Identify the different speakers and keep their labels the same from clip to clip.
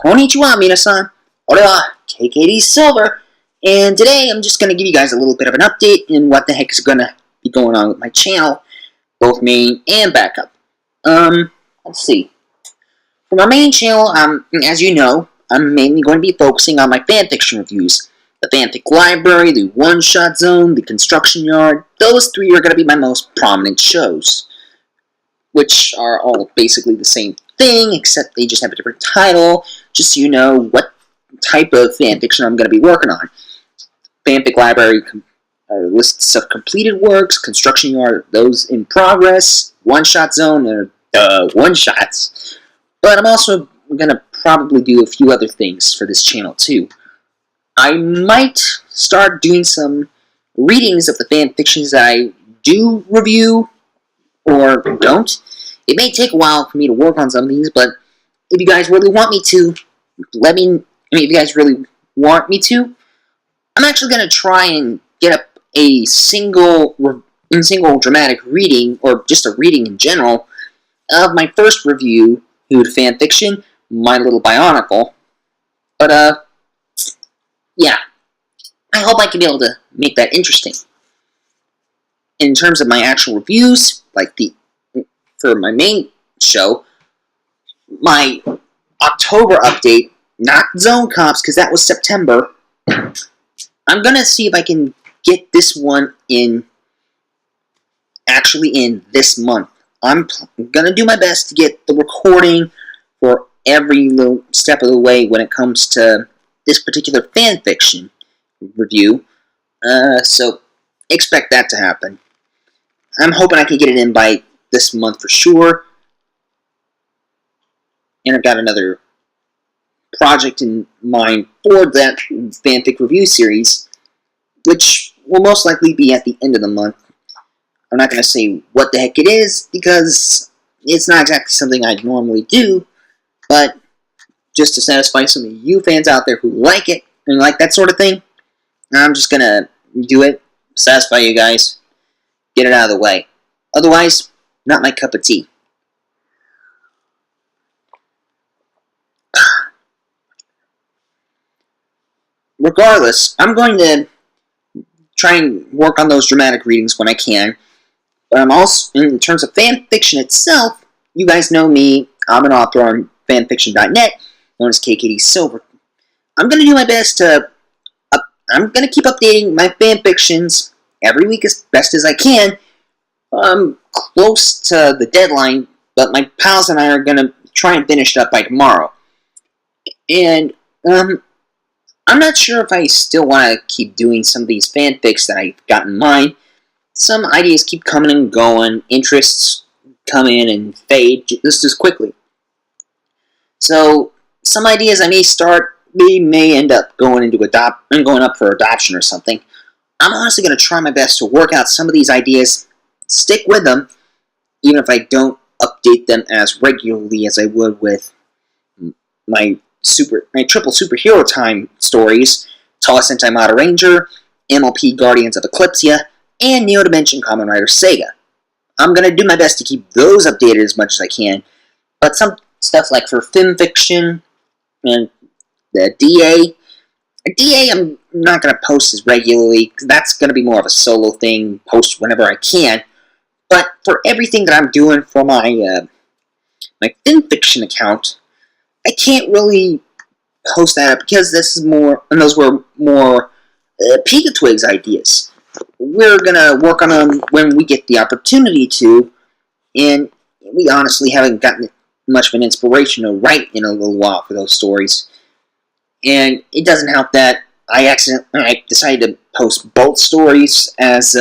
Speaker 1: Konnichiwa, minasan. Ore wa KKD Silver. And today I'm just going to give you guys a little bit of an update in what the heck is going to be going on with my channel, both main and backup. Let's see. For my main channel, as you know, I'm mainly going to be focusing on my fanfiction reviews. The Fanfic Library, the One Shot Zone, the Construction Yard. Those three are going to be my most prominent shows, which are all basically the same thing, except they just have a different title, just so you know what type of fanfiction I'm going to be working on. Fanfic Library lists of completed works, Construction Yard, those in progress, One Shot Zone, or one-shots. But I'm also going to probably do a few other things for this channel, too. I might start doing some readings of the fanfictions that I do review, or don't. It may take a while for me to work on some of these, but if you guys really want me to, if you guys really want me to, I'm actually going to try and get up a single dramatic reading, or just a reading in general, of my first review to fanfiction, My Little Bionicle. But, yeah. I hope I can be able to make that interesting. In terms of my actual reviews, for my main show, my October update, not Zone Comps, because that was September, I'm going to see if I can get this one actually in this month. I'm going to do my best to get the recording for every little step of the way when it comes to this particular fanfiction review, so expect that to happen. I'm hoping I can get it in by this month for sure, and I've got another project in mind for that fanfic review series, which will most likely be at the end of the month. I'm not going to say what the heck it is, because it's not exactly something I'd normally do, but just to satisfy some of you fans out there who like it, and like that sort of thing, I'm just going to do it, satisfy you guys, get it out of the way. Otherwise, not my cup of tea. Regardless, I'm going to try and work on those dramatic readings when I can. But I'm also, in terms of fanfiction itself, you guys know me. I'm an author on fanfiction.net, known as KKD Silver. I'm going to do my best to... I'm going to keep updating my fanfictions every week as best as I can. I'm close to the deadline, but my pals and I are going to try and finish it up by tomorrow. And, I'm not sure if I still want to keep doing some of these fanfics that I've got in mind. Some ideas keep coming and going, interests come in and fade just as quickly. So, some ideas I may start, they may end up going up for adoption or something. I'm honestly going to try my best to work out some of these ideas, stick with them, even if I don't update them as regularly as I would with my triple superhero time stories, Tall Sentai Mata Ranger, MLP Guardians of Eclipsia, and Neo Dimension Kamen Rider Sega. I'm going to do my best to keep those updated as much as I can, but some stuff like for Fanfiction and the DA I'm not going to post as regularly, because that's going to be more of a solo thing, post whenever I can. But for everything that I'm doing for my Fanfiction account, I can't really post that up, because those were more Pika Twigs ideas. We're going to work on them when we get the opportunity to, and we honestly haven't gotten much of an inspiration to write in a little while for those stories. And it doesn't help that I decided to post both stories as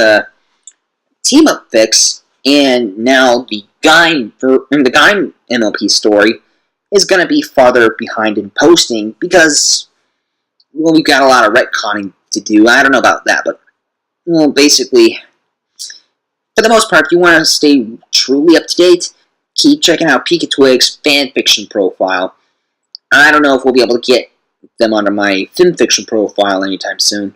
Speaker 1: team-up fics, and now the Gaim MLP story is going to be farther behind in posting, because, well, we've got a lot of retconning to do. I don't know about that, but, well, basically, for the most part, if you want to stay truly up-to-date, keep checking out Pika Twig's fanfiction profile. I don't know if we'll be able to get them onto my fanfiction profile anytime soon.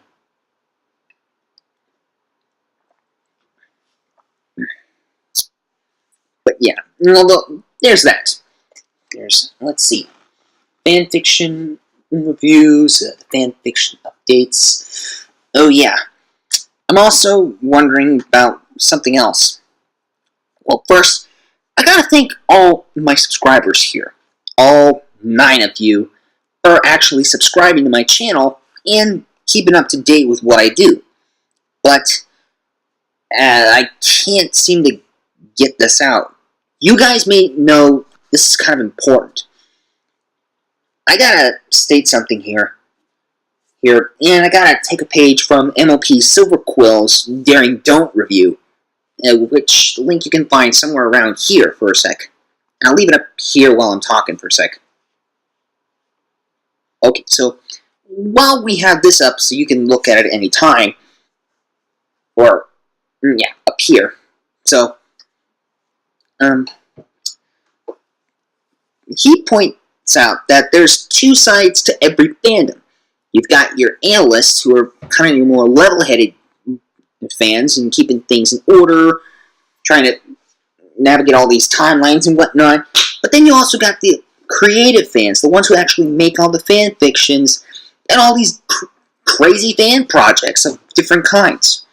Speaker 1: But yeah, there's that. Let's see. fanfiction reviews, the fanfiction updates. Oh yeah, I'm also wondering about something else. Well, first, I gotta thank all my subscribers here. All 9 of you are actually subscribing to my channel and keeping up to date with what I do. But I can't seem to get this out. You guys may know this is kind of important. I gotta state something here, and I gotta take a page from MLP Silver Quill's Daring Don't review, which link you can find somewhere around here for a sec. I'll leave it up here while I'm talking for a sec. Okay, so while we have this up so you can look at it any time, or, yeah, up here. So, he points out that there's 2 sides to every fandom. You've got your analysts, who are kind of your more level-headed fans and keeping things in order, trying to navigate all these timelines and whatnot. But then you also got the creative fans, the ones who actually make all the fan fictions and all these crazy fan projects of different kinds.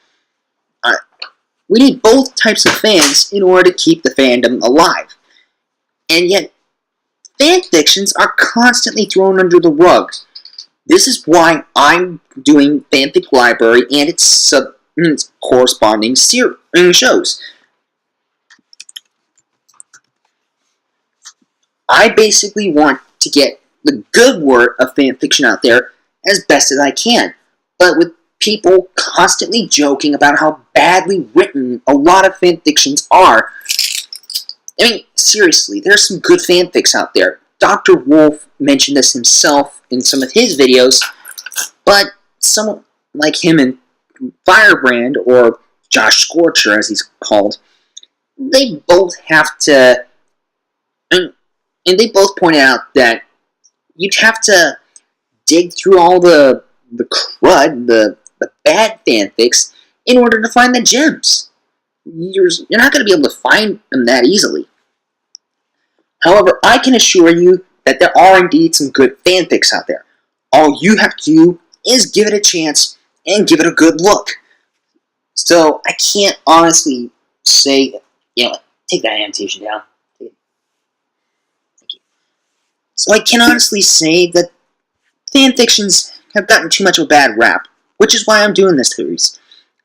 Speaker 1: We need both types of fans in order to keep the fandom alive. And yet, fan fictions are constantly thrown under the rug. This is why I'm doing Fanfic Library and its corresponding shows. I basically want to get the good word of fanfiction out there as best as I can, but with people constantly joking about how badly written a lot of fanfictions are. I mean, seriously, there's some good fanfics out there. Dr. Wolf mentioned this himself in some of his videos, but someone like him and Firebrand, or Josh Scorcher as he's called, they both have to, and they both pointed out that you'd have to dig through all the crud, the bad fanfics, in order to find the gems. You're not going to be able to find them that easily. However, I can assure you that there are indeed some good fanfics out there. All you have to do is give it a chance and give it a good look. So I can't honestly say, take that annotation down. Thank you. So I can honestly say that fanfictions have gotten too much of a bad rap, which is why I'm doing this series.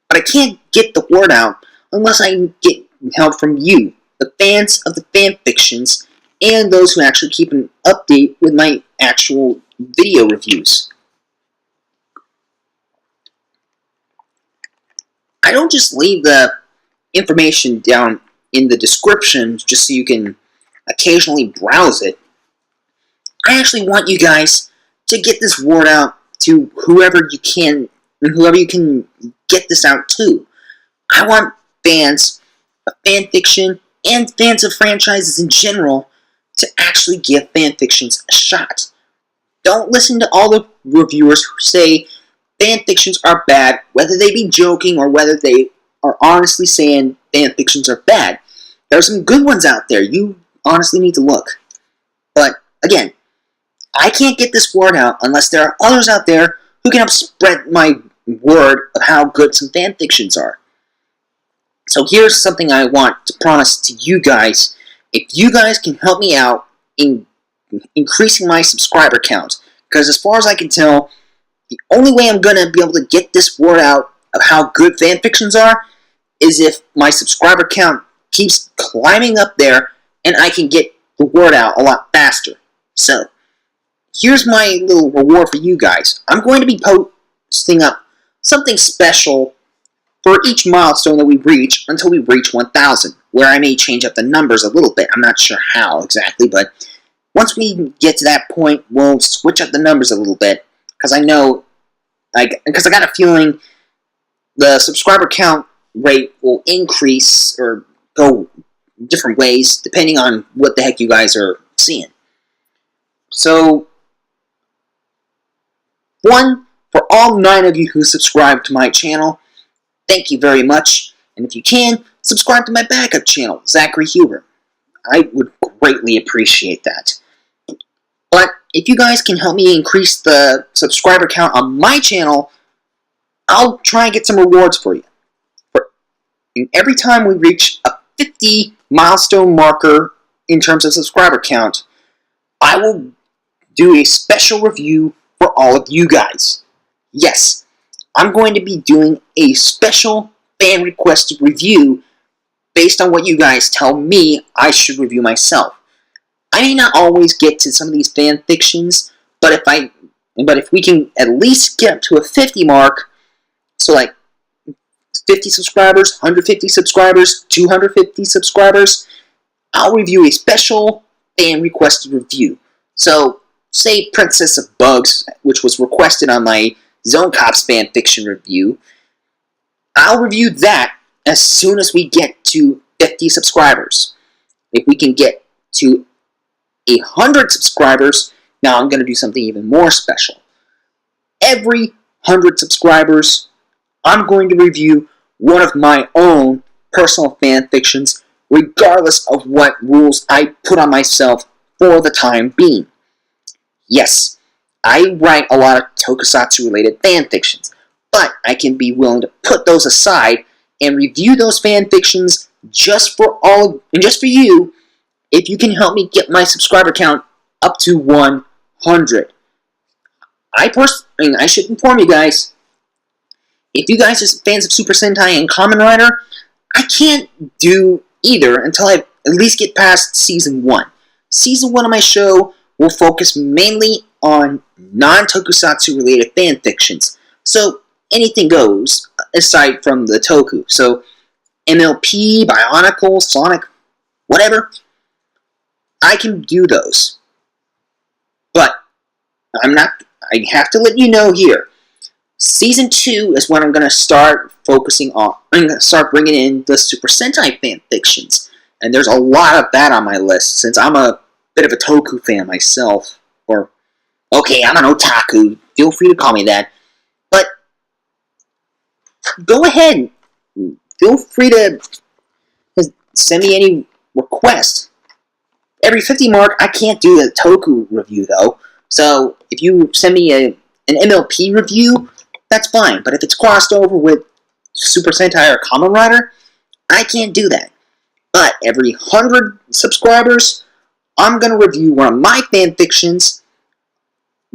Speaker 1: But I can't get the word out unless I get help from you, the fans of the fanfictions, and those who actually keep an update with my actual video reviews. I don't just leave the information down in the description just so you can occasionally browse it. I actually want you guys to get this word out to whoever you can, and whoever you can get this out to. I want fans of fanfiction and fans of franchises in general to actually give fanfictions a shot. Don't listen to all the reviewers who say fanfictions are bad, whether they be joking or whether they are honestly saying fanfictions are bad. There are some good ones out there. You honestly need to look. But, again, I can't get this word out unless there are others out there who can help spread my word of how good some fanfictions are. So here's something I want to promise to you guys. If you guys can help me out in increasing my subscriber count, because as far as I can tell, the only way I'm going to be able to get this word out of how good fanfictions are is if my subscriber count keeps climbing up there and I can get the word out a lot faster. So, here's my little reward for you guys. I'm going to be posting up something special for each milestone that we reach until we reach 1,000, where I may change up the numbers a little bit. I'm not sure how exactly, but once we get to that point, we'll switch up the numbers a little bit, because I know, because I got a feeling the subscriber count rate will increase or go different ways depending on what the heck you guys are seeing. So, one, for all 9 of you who subscribe to my channel, thank you very much. And if you can, subscribe to my backup channel, Zachary Huber. I would greatly appreciate that. But if you guys can help me increase the subscriber count on my channel, I'll try and get some rewards for you. And every time we reach a 50 milestone marker in terms of subscriber count, I will do a special review for all of you guys. Yes, I'm going to be doing a special fan requested review based on what you guys tell me I should review myself. I may not always get to some of these fan fictions, but if we can at least get up to a 50 mark, so like 50 subscribers, 150 subscribers, 250 subscribers, I'll review a special fan requested review. So, say Princess of Bugs, which was requested on my Zone Cops fanfiction review, I'll review that as soon as we get to 50 subscribers. If we can get to 100 subscribers, now I'm going to do something even more special. Every 100 subscribers, I'm going to review one of my own personal fan fictions, regardless of what rules I put on myself for the time being. Yes, I write a lot of tokusatsu-related fan fictions, but I can be willing to put those aside and review those fan fictions just for you, if you can help me get my subscriber count up to 100. I should inform you guys, if you guys are fans of Super Sentai and Kamen Rider, I can't do either until I at least get past Season 1. Season 1 of my show will focus mainly on non-tokusatsu related fan fictions, so anything goes, aside from the toku. So MLP, Bionicle, Sonic, whatever, I can do those. But I have to let you know here, Season 2 is when I'm going to start focusing on, I'm going to start bringing in the Super Sentai fan fictions. And there's a lot of that on my list, since I'm a bit of a toku fan myself. Or, okay, I'm an otaku, feel free to call me that. But, go ahead, feel free to send me any requests. Every 50 mark, I can't do the toku review, though. So, if you send me an MLP review, that's fine. But if it's crossed over with Super Sentai or Kamen Rider, I can't do that. But every 100 subscribers, I'm going to review one of my fan fictions,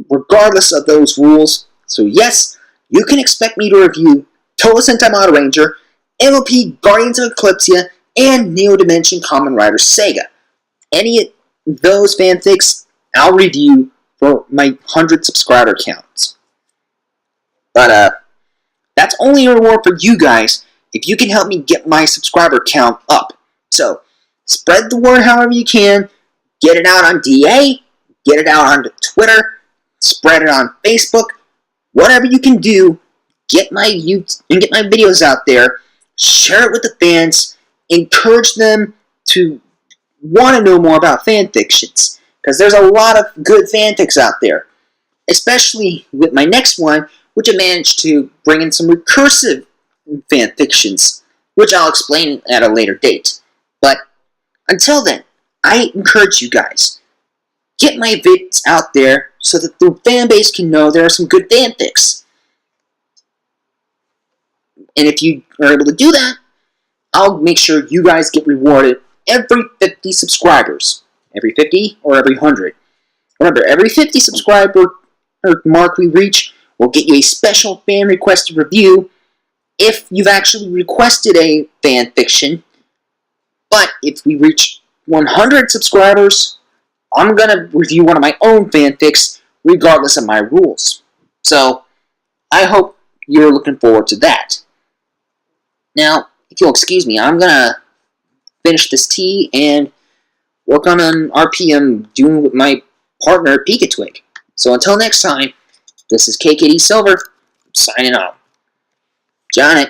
Speaker 1: regardless of those rules. So yes, you can expect me to review Toa Sentai Model Ranger, MLP Guardians of Eclipsia, and Neo Dimension Kamen Rider Sega. Any of those fanfics, I'll review for my 100 subscriber counts. But, that's only a reward for you guys if you can help me get my subscriber count up. So, spread the word however you can, get it out on DA, get it out on Twitter, spread it on Facebook, whatever you can do, get my videos out there, share it with the fans, encourage them to want to know more about fan fictions, because there's a lot of good fanfics out there, especially with my next one, which I managed to bring in some recursive fan fictions, which I'll explain at a later date. But until then, I encourage you guys, get my vids out there so that the fan base can know there are some good fanfics. And if you are able to do that, I'll make sure you guys get rewarded every 50 subscribers. Every 50 or every 100. Remember, every 50 subscriber mark we reach, we'll get you a special fan requested review if you've actually requested a fan fiction. But if we reach 100 subscribers, I'm going to review one of my own fanfics regardless of my rules. So, I hope you're looking forward to that. Now, if you'll excuse me, I'm going to finish this tea and work on an RPM doing with my partner, Pika-Twig. So until next time, this is KKD Silver, signing off. Johnny.